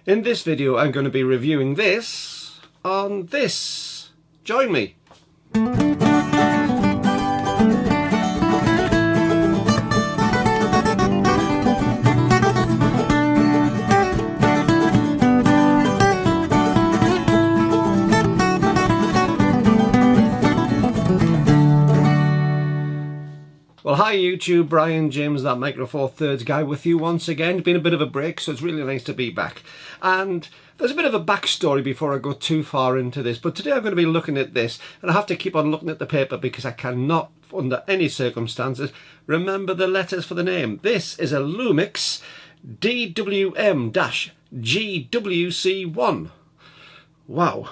In this video I'm going to be reviewing this on this. Join me. Well, hi YouTube, Brian James, that Micro Four Thirds guy with you once again. It's been a bit of a break, so it's really nice to be back. And there's a bit of a backstory before I go too far into this, but today I'm going to be looking at this, and I have to keep on looking at the paper because I cannot, under any circumstances, remember the letters for the name. This is a Lumix DMW-GWC-1. Wow.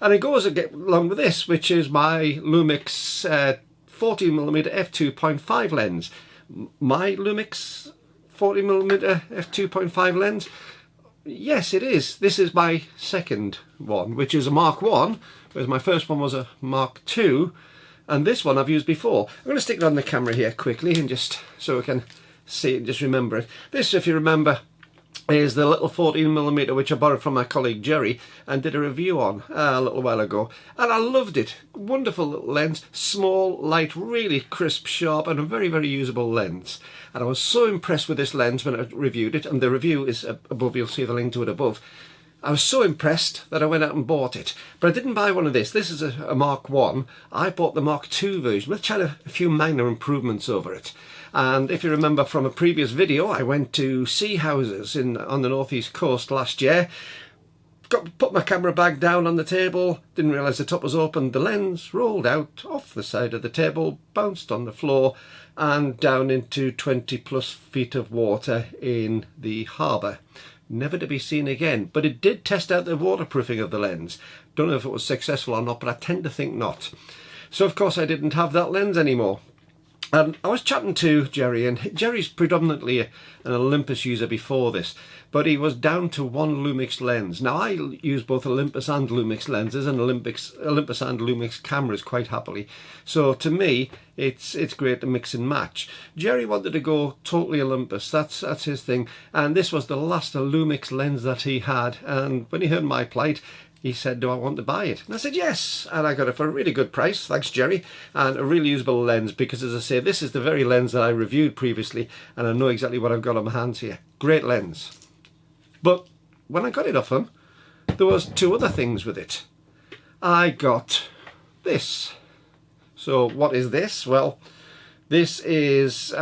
And it goes along with this, which is my Lumix 14mm f2.5 lens. My Lumix 40mm f2.5 lens? Yes, it is. This is my second one, which is a Mark 1, whereas my first one was a Mark 2, and this one I've used before. I'm going to stick it on the camera here quickly, and just so we can see it and just remember it. This, if you remember, is the little 14mm which I borrowed from my colleague Jerry and did a review on a little while ago, and I loved it. Wonderful little lens, small, light, really crisp, sharp, and a very, very usable lens. And I was so impressed with this lens when I reviewed it, and the review is above, you'll see the link to it above. I was so impressed that I went out and bought it. But I didn't buy one of this. This is a Mark 1. I bought the Mark 2 version, which had a few minor improvements over it. And if you remember from a previous video, I went to sea houses on the northeast coast last year. Put my camera bag down on the table, didn't realise the top was open. The lens rolled out off the side of the table, bounced on the floor and down into 20 plus feet of water in the harbour. Never to be seen again, but it did test out the waterproofing of the lens. Don't know if it was successful or not, but I tend to think not. So of course I didn't have that lens anymore. And I was chatting to Jerry, and Jerry's predominantly an Olympus user before this, but he was down to one Lumix lens. Now I use both Olympus and Lumix lenses, and Olympus and Lumix cameras quite happily. So to me, it's great to mix and match. Jerry wanted to go totally Olympus. That's his thing, and this was the last Lumix lens that he had. And when he heard my plight, he said, do I want to buy it? And I said, yes. And I got it for a really good price, thanks Jerry, and a really usable lens, because as I say, this is the very lens that I reviewed previously, and I know exactly what I've got on my hands here. Great lens. But when I got it off him, there was two other things with it. I got this. So what is this? Well, this is,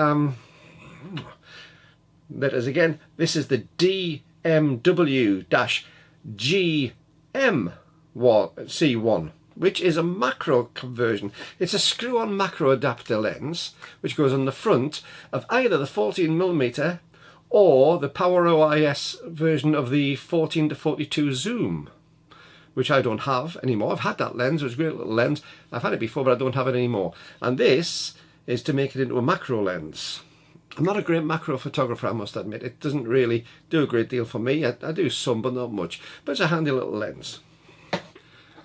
letters again, this is the DMW-GWC-1, which is a macro conversion. It's a screw-on macro adapter lens, which goes on the front of either the 14mm or the Power OIS version of the 14 to 42 zoom, which I don't have anymore. I've had that lens, it was a great little lens. I've had it before, but I don't have it anymore. And this is to make it into a macro lens. I'm not a great macro photographer, I must admit. It doesn't really do a great deal for me. I do some, but not much. But it's a handy little lens.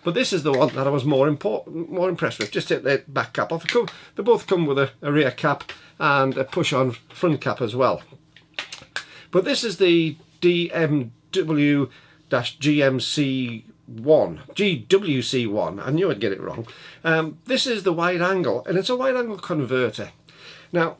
But this is the one that I was more impressed with. Just take the back cap off. They both come with a rear cap and a push-on front cap as well. But this is the DMW-GWC-1. I knew I'd get it wrong. This is the wide angle, and it's a wide angle converter. Now,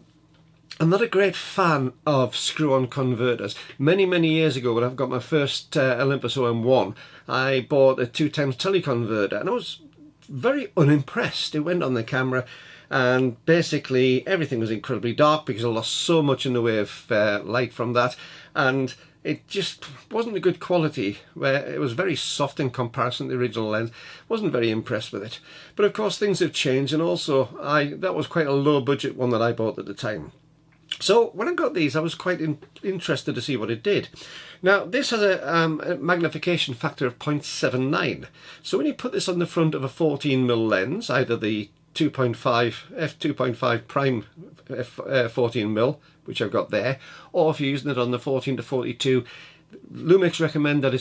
I'm not a great fan of screw-on converters. Many, many years ago, when I got my first Olympus OM1, I bought a 2x teleconverter, and I was very unimpressed. It went on the camera, and basically everything was incredibly dark because I lost so much in the way of light from that, and it just wasn't a good quality. Where it was very soft in comparison to the original lens. Wasn't very impressed with it. But of course things have changed, and also that was quite a low budget one that I bought at the time. So when I got these, I was quite interested to see what it did. Now this has a magnification factor of 0.79. So when you put this on the front of a 14mm lens, either the 2.5 prime 14mm, which I've got there, or if you're using it on the 14 to 42, Lumix recommend that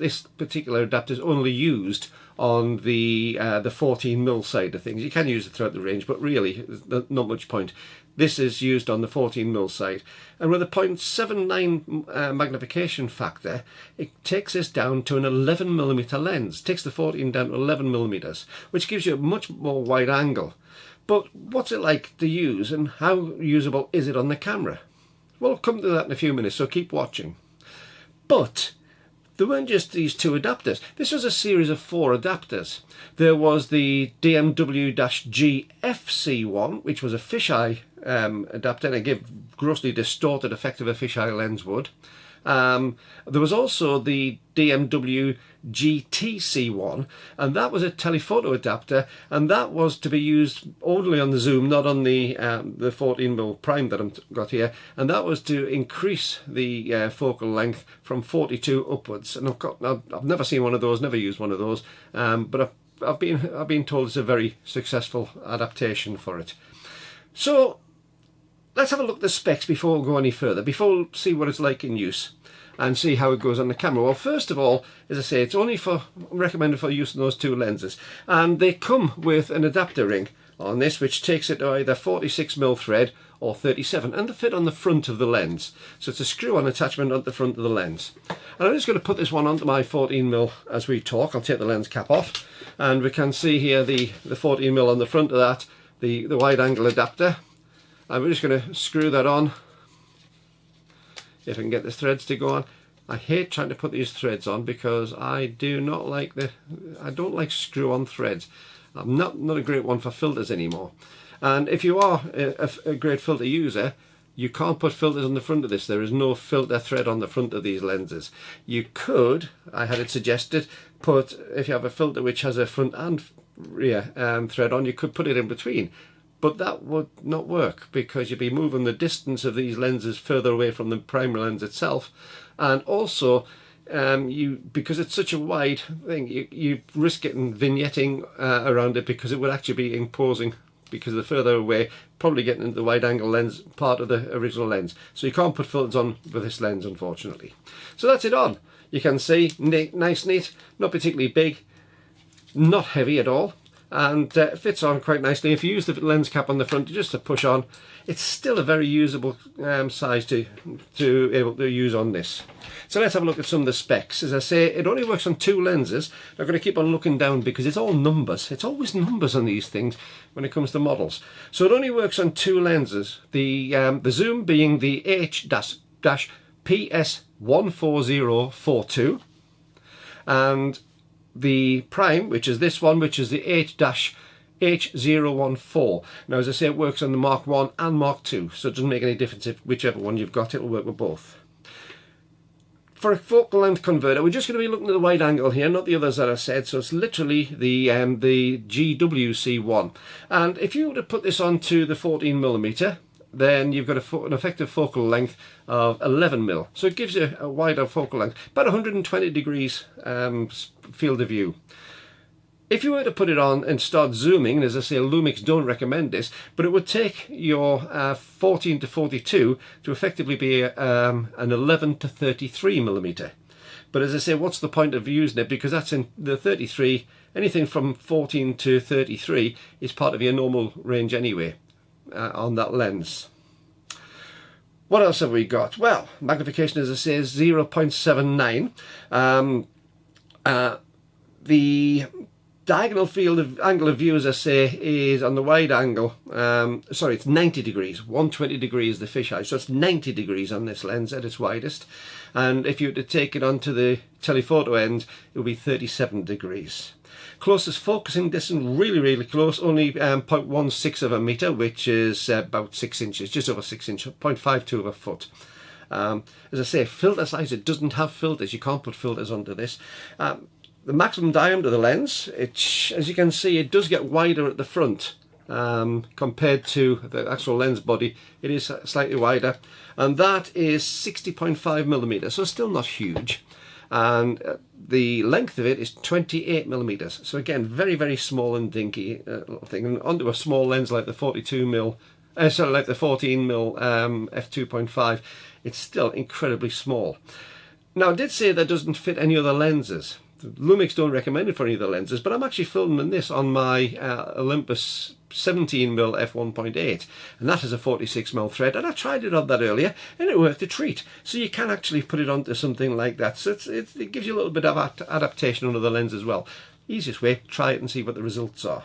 this particular adapter is only used on the 14mm side of things. You can use it throughout the range, but really there's not much point. This is used on the 14mm side. And with a 0.79 magnification factor, it takes this down to an 11mm lens. It takes the 14 down to 11mm, which gives you a much more wide angle. But what's it like to use, and how usable is it on the camera? Well, I'll come to that in a few minutes, so keep watching. But there weren't just these two adapters. This was a series of 4 adapters. There was the DMW-GWC-1, which was a fisheye adapter, and it gave grossly distorted effect of a fisheye lens would. There was also the DMW-GTC-1, and that was a telephoto adapter, and that was to be used only on the zoom, not on the 14mm prime that I've got here, and that was to increase the focal length from 42 upwards. And I've never seen one of those, never used one of those, but I've been told it's a very successful adaptation for it. So let's have a look at the specs before we go any further, before we see what it's like in use and see how it goes on the camera. Well, first of all, as I say, it's only recommended for use in those 2 lenses, and they come with an adapter ring on this, which takes it to either 46mm thread or 37, and they fit on the front of the lens. So it's a screw-on attachment on the front of the lens. And I'm just going to put this one onto my 14mm as we talk. I'll take the lens cap off, and we can see here the 14mm on the front of that, the wide-angle adapter. And we're just going to screw that on, if I can get the threads to go on. I hate trying to put these threads on because I don't like screw-on threads. I'm not a great one for filters anymore. And if you are a great filter user, you can't put filters on the front of this. There is no filter thread on the front of these lenses. You could, I had it suggested, if you have a filter which has a front and rear thread on, you could put it in between. But that would not work because you'd be moving the distance of these lenses further away from the primary lens itself, and also because it's such a wide thing, you risk getting vignetting around it, because it would actually be imposing, because the further away, probably getting into the wide angle lens part of the original lens. So you can't put filters on with this lens, unfortunately. So that's it on. You can see, nice, neat, not particularly big, not heavy at all, and fits on quite nicely. If you use the lens cap on the front just to push on, it's still a very usable size to able to use on this. So let's have a look at some of the specs. As I say, it only works on 2 lenses. I'm going to keep on looking down because it's all numbers. It's always numbers on these things when it comes to models. So it only works on 2 lenses. The zoom being the H-PS14042, and the prime, which is this one, which is the H-H014. Now, as I say, it works on the Mark 1 and Mark 2, so it doesn't make any difference if whichever one you've got, it'll work with both. For a focal length converter, we're just going to be looking at the wide angle here, not the others that I said, so it's literally the GWC-1. And if you were to put this onto the 14mm, then you've got an effective focal length of 11mm. So it gives you a wider focal length, about 120 degrees field of view. If you were to put it on and start zooming, and as I say, Lumix don't recommend this, but it would take your 14 to 42 to effectively be an 11 to 33mm. But as I say, what's the point of using it? Because that's in the 33, anything from 14 to 33 is part of your normal range anyway. On that lens. What else have we got? Well, magnification, as I say, is 0.79. The diagonal field of angle of view, as I say, is on the wide angle. Sorry, it's 90 degrees. 120 degrees the fisheye, so it's 90 degrees on this lens at its widest. And if you were to take it onto the telephoto end, it would be 37 degrees. Closest focusing distance, really close, only 0.16 of a meter, which is about 6 inches, just over 6 inches, 0.52 of a foot. As I say, filter size, it doesn't have filters. You can't put filters onto this. The maximum diameter of the lens, as you can see, it does get wider at the front compared to the actual lens body. It is slightly wider, and that is 60.5mm, so still not huge. And the length of it is 28mm. So again, very small and dinky little thing. And onto a small lens like the 42mm, like the 14mm f2.5, it's still incredibly small. Now, I did say that doesn't fit any other lenses. Lumix don't recommend it for any of the lenses, but I'm actually filming this on my Olympus 17mm f1.8, and that has a 46mm thread, and I tried it on that earlier and it worked a treat. So you can actually put it onto something like that, so it gives you a little bit of adaptation under the lens as well. Easiest way, try it and see what the results are.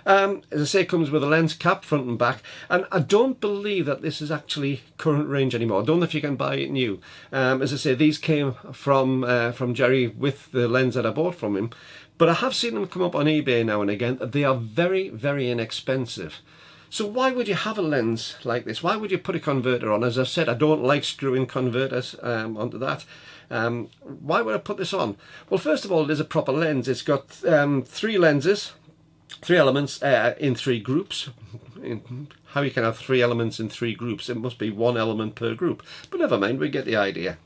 As I say, it comes with a lens cap, front and back, and I don't believe that this is actually current range anymore. I don't know if you can buy it new. As I say, these came from Jerry with the lens that I bought from him, but I have seen them come up on eBay now and again. They are very, very inexpensive. So why would you have a lens like this? Why would you put a converter on? As I've said, I don't like screwing converters onto that. Why would I put this on? Well, first of all, it is a proper lens. It's got three lenses, three elements in three groups. How you can have three elements in three groups? It must be one element per group. But never mind, we get the idea.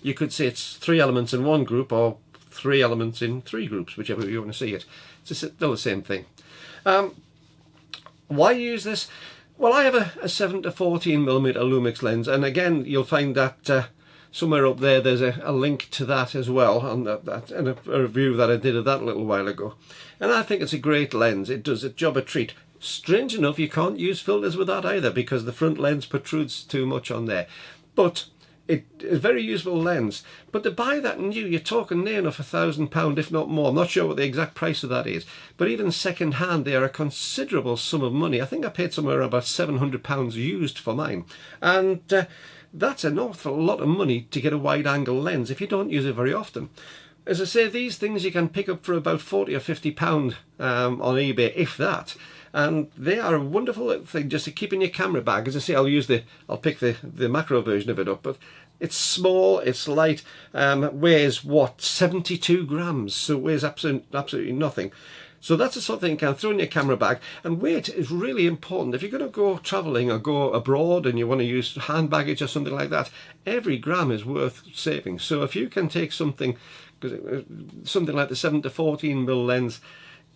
You could say it's three elements in one group or three elements in three groups, whichever you want to see it. It's still the same thing. Why use this? Well, I have a 7-14mm Lumix lens, and again, you'll find that somewhere up there's a link to that as well, on that and a review that I did of that a little while ago. And I think it's a great lens. It does a job a treat. Strange enough, you can't use filters with that either, because the front lens protrudes too much on there. But it is a very useful lens. But to buy that new, you're talking near enough £1,000, if not more. I'm not sure what the exact price of that is, but even second hand, they are a considerable sum of money. I think I paid somewhere about £700 used for mine, and that's an awful lot of money to get a wide angle lens if you don't use it very often. As I say, these things you can pick up for about £40 or £50 on eBay, if that. And they are a wonderful little thing just to keep in your camera bag. As I say, I'll pick the macro version of it up, but it's small, it's light, weighs what, 72 grams, so it weighs absolutely nothing. So that's the sort of thing you can throw in your camera bag. And weight is really important. If you're going to go travelling or go abroad and you want to use hand baggage or something like that, every gram is worth saving. So if you can take something like the 7-14mm lens,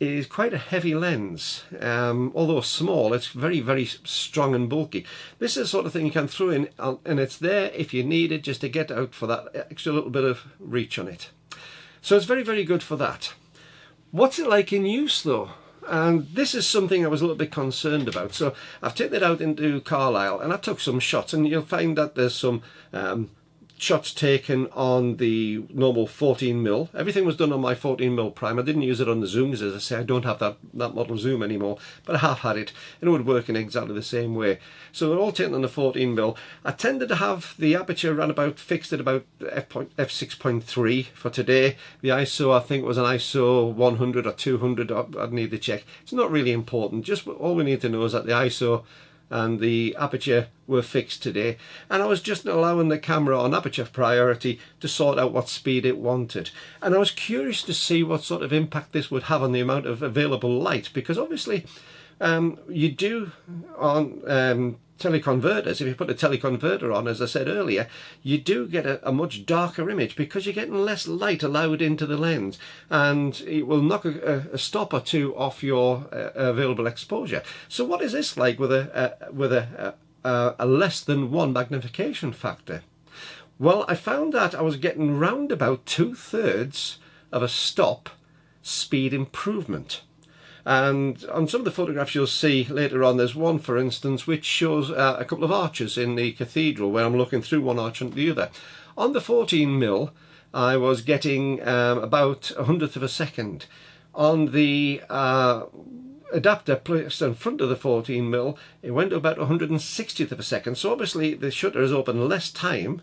is quite a heavy lens, although small. It's very, very strong and bulky. This is the sort of thing you can throw in, and it's there if you need it, just to get out for that extra little bit of reach on it. So it's very, very good for that. What's it like in use though? And this is something I was a little bit concerned about. So I've taken it out into Carlisle and I took some shots, and you'll find that there's some shots taken on the normal 14mm. Everything was done on my 14mm prime. I didn't use it on the zoom, because as I say, I don't have that model zoom anymore, but I have had it and it would work in exactly the same way. So they're all taken on the 14mm. I tended to have the aperture fixed at about f6.3 for today. The ISO, I think, was an ISO 100 or 200. I'd need to check. It's not really important. Just all we need to know is that the ISO and the aperture were fixed today, and I was just allowing the camera on aperture priority to sort out what speed it wanted. And I was curious to see what sort of impact this would have on the amount of available light, because obviously you do on teleconverters, if you put a teleconverter on, as I said earlier, you do get a much darker image because you're getting less light allowed into the lens, and it will knock a stop or two off your available exposure. So what is this like with a less than 1 magnification factor? Well, I found that I was getting round about 2/3 of a stop speed improvement. And on some of the photographs you'll see later on, there's one, for instance, which shows a couple of arches in the cathedral where I'm looking through one arch and the other. On the 14mm, I was getting about 1/100th of a second. On the adapter placed in front of the 14mm, it went to about 160th of a second. So obviously the shutter is open less time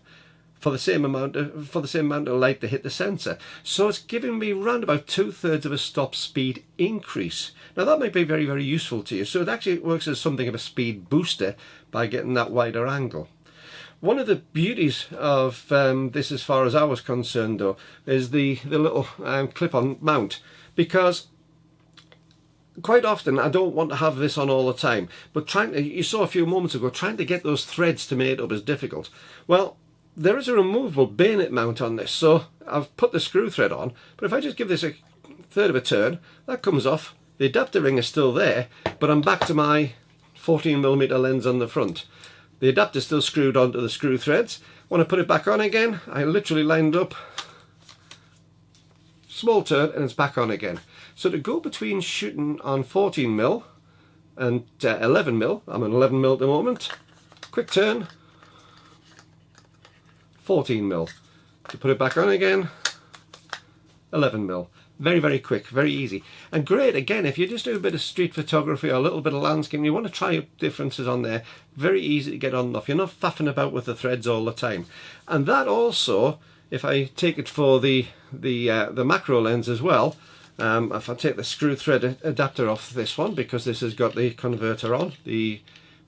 for the same amount of light to hit the sensor. So it's giving me round about 2/3 of a stop speed increase. Now that might be very, very useful to you. So it actually works as something of a speed booster by getting that wider angle. One of the beauties of this, as far as I was concerned though, is the little clip-on mount, because quite often I don't want to have this on all the time, but you saw a few moments ago, trying to get those threads to mate up is difficult. Well, there is a removable bayonet mount on this, so I've put the screw thread on, but if I just give this a third of a turn, that comes off. The adapter ring is still there, but I'm back to my 14mm lens on the front. The adapter's still screwed onto the screw threads. When I put it back on again, I literally lined up small turn and it's back on again. So to go between shooting on 14mm and 11mm, I'm on 11mm at the moment, quick turn, 14mm. To put it back on again, 11mm. Very, very quick, very easy. And great, again, if you just do a bit of street photography or a little bit of landscape, you want to try differences on there, very easy to get on and off. You're not faffing about with the threads all the time. And that also, if I take it for the macro lens as well, if I take the screw thread adapter off this one, because this has got the converter on,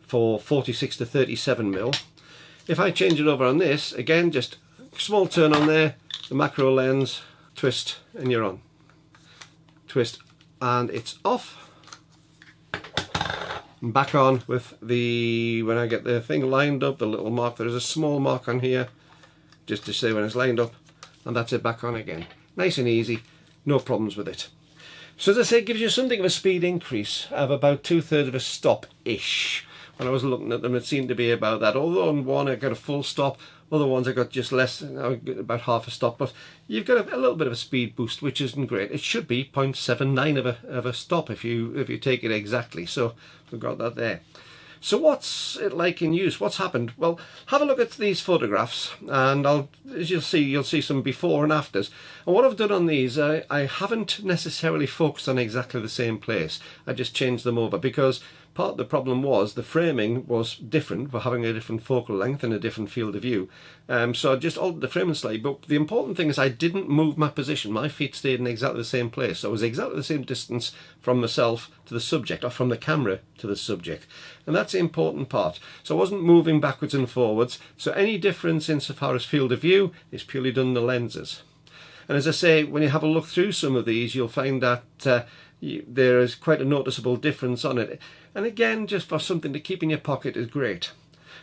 for 46 to 37mm, if I change it over on this, again, just small turn on there, the macro lens, twist, and you're on. Twist, and it's off. And back on with the, when I get the thing lined up, the little mark, there's a small mark on here, just to say when it's lined up, and that's it, back on again. Nice and easy, no problems with it. So as I say, it gives you something of a speed increase of about 2/3 of a stop-ish. When I was looking at them, it seemed to be about that. Although on one I got a full stop, other ones I got just less, about half a stop, but you've got a little bit of a speed boost, which isn't great. It should be 0.79 of a stop if you take it exactly. So we've got that there. So what's it like in use? What's happened? Well, have a look at these photographs, and as you'll see some before and afters. And what I've done on these, I haven't necessarily focused on exactly the same place. I just changed them over because part of the problem was the framing was different. We're having a different focal length and a different field of view. So I just altered the framing slightly. But the important thing is I didn't move my position. My feet stayed in exactly the same place. So it was exactly the same distance from myself to the subject, or from the camera to the subject. And that's the important part. So I wasn't moving backwards and forwards. So any difference insofar as field of view is purely done in the lenses. And as I say, when you have a look through some of these, you'll find that there is quite a noticeable difference on it. And again, just for something to keep in your pocket is great.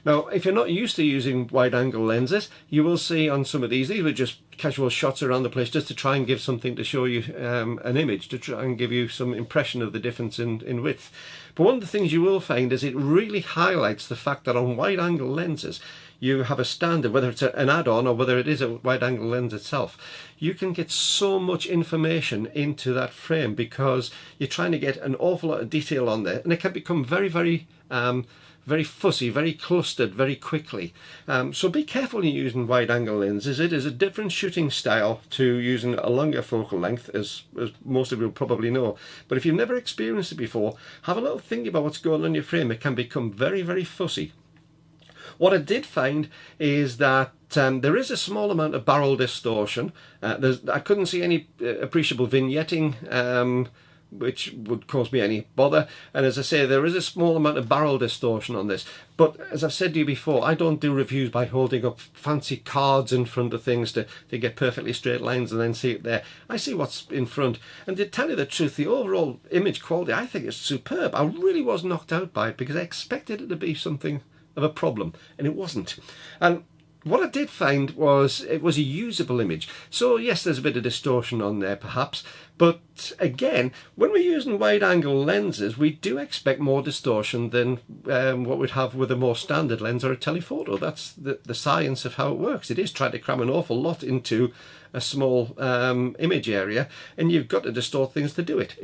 Now, if you're not used to using wide-angle lenses, you will see on some of these were just casual shots around the place just to try and give something to show you an image, to try and give you some impression of the difference in width. But one of the things you will find is it really highlights the fact that on wide-angle lenses, you have a standard, whether it's an add-on or whether it is a wide-angle lens itself. You can get so much information into that frame because you're trying to get an awful lot of detail on there, and it can become very, very fussy, very clustered very quickly. So be careful when you're using wide-angle lenses. It is a different shooting style to using a longer focal length, as most of you will probably know. But if you've never experienced it before, have a little think about what's going on in your frame. It can become very, very fussy. What I did find is that there is a small amount of barrel distortion. I couldn't see any appreciable vignetting, which would cause me any bother. And as I say, there is a small amount of barrel distortion on this. But as I've said to you before, I don't do reviews by holding up fancy cards in front of things to get perfectly straight lines and then see it there. I see what's in front. And to tell you the truth, the overall image quality, I think is superb. I really was knocked out by it because I expected it to be something of a problem, and it wasn't. And what I did find was it was a usable image. So yes, there's a bit of distortion on there perhaps, but again, when we're using wide-angle lenses, we do expect more distortion than what we'd have with a more standard lens or a telephoto. That's the science of how it works. It is trying to cram an awful lot into a small image area, and you've got to distort things to do it.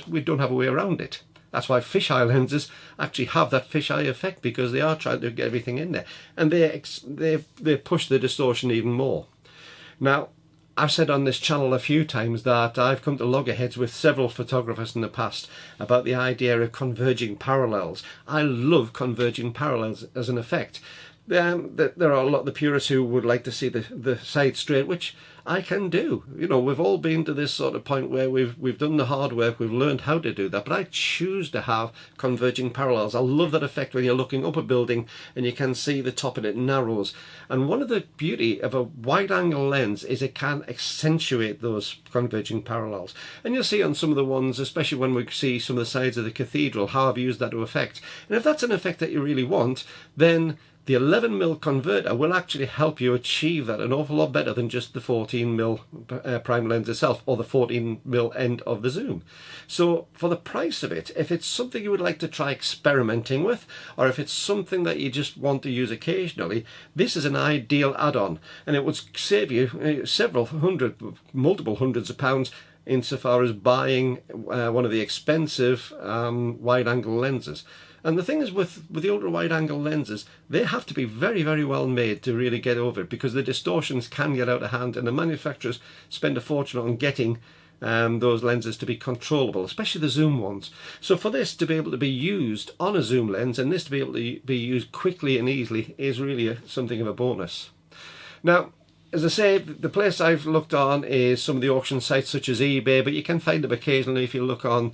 We don't have a way around it. That's why fisheye lenses actually have that fisheye effect, because they are trying to get everything in there, and they push the distortion even more. Now, I've said on this channel a few times that I've come to loggerheads with several photographers in the past about the idea of converging parallels. I love converging parallels as an effect. There are a lot of the purists who would like to see the side straight, which I can do. You know, we've all been to this sort of point where we've done the hard work, we've learned how to do that, but I choose to have converging parallels. I love that effect when you're looking up a building and you can see the top and it narrows. And one of the beauty of a wide-angle lens is it can accentuate those converging parallels. And you'll see on some of the ones, especially when we see some of the sides of the cathedral, how I've used that to effect. And if that's an effect that you really want, then the 11mm converter will actually help you achieve that an awful lot better than just the 14mm prime lens itself, or the 14mm end of the zoom. So for the price of it, if it's something you would like to try experimenting with, or if it's something that you just want to use occasionally, this is an ideal add-on, and it would save you multiple hundreds of pounds insofar as buying one of the expensive wide-angle lenses. And the thing is, with the ultra wide angle lenses, they have to be very, very well made to really get over it, because the distortions can get out of hand, and the manufacturers spend a fortune on getting those lenses to be controllable, especially the zoom ones. So for this to be able to be used on a zoom lens, and this to be able to be used quickly and easily, is really something of a bonus. Now, as I say, the place I've looked on is some of the auction sites such as eBay, but you can find them occasionally if you look on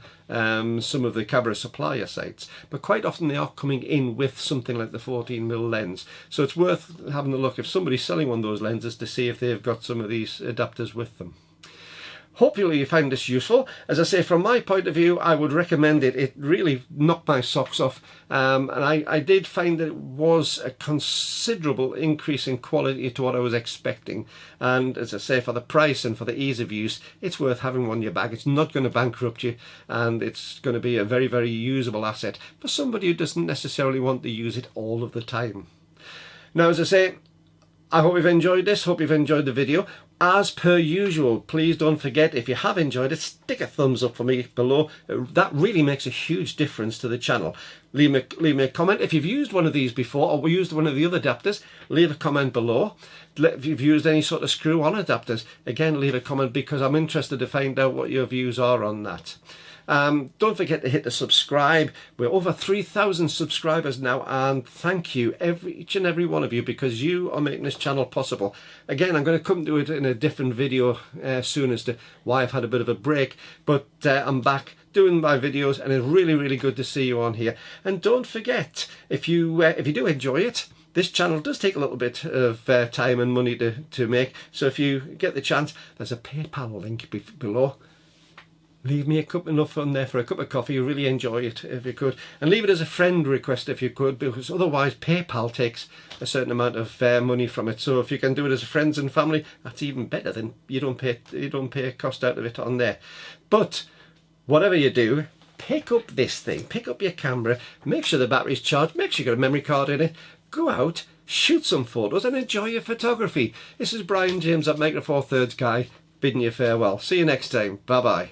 some of the camera supplier sites. But quite often they are coming in with something like the 14mm lens. So it's worth having a look if somebody's selling one of those lenses to see if they've got some of these adapters with them. Hopefully you find this useful. As I say, from my point of view, I would recommend it. It really knocked my socks off. And I did find that it was a considerable increase in quality to what I was expecting. And as I say, for the price and for the ease of use, it's worth having one in your bag. It's not going to bankrupt you, and it's going to be a very, very usable asset for somebody who doesn't necessarily want to use it all of the time. Now, as I say, I hope you've enjoyed this, hope you've enjoyed the video. As per usual, please don't forget, if you have enjoyed it, stick a thumbs up for me below. That really makes a huge difference to the channel. Leave me a comment. If you've used one of these before, or used one of the other adapters, leave a comment below. If you've used any sort of screw-on adapters, again, leave a comment, because I'm interested to find out what your views are on that. Don't forget to hit the subscribe. We're over 3,000 subscribers now, and thank you each and every one of you, because you are making this channel possible. Again, I'm going to come to it in a different video soon as to why I've had a bit of a break, but I'm back doing my videos, and it's really, really good to see you on here. And don't forget, if you do enjoy it, this channel does take a little bit of time and money to make, so if you get the chance, there's a PayPal link below. Leave me enough on there for a cup of coffee. You really enjoy it if you could. And leave it as a friend request if you could, because otherwise PayPal takes a certain amount of money from it. So if you can do it as friends and family, that's even better. Then you don't pay a cost out of it on there. But whatever you do, pick up this thing. Pick up your camera. Make sure the battery's charged. Make sure you've got a memory card in it. Go out, shoot some photos, and enjoy your photography. This is Brian James at Micro Four Thirds Guy bidding you farewell. See you next time. Bye bye.